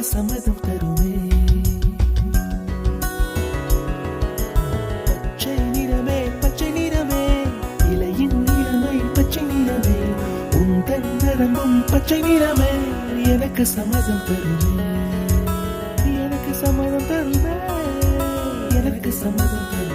சம்மதம் தருமே. பச்சை நிறமே பச்சை நிறமே, இலையின் நிறமை பச்சை நிறமே, உந்தன் நிறமும் பச்சை நிறமே, எனக்கு சம்மதம் தருமே, எனக்கு சம்மதம் தருமே, எனக்கு சம்மதம் தருமே.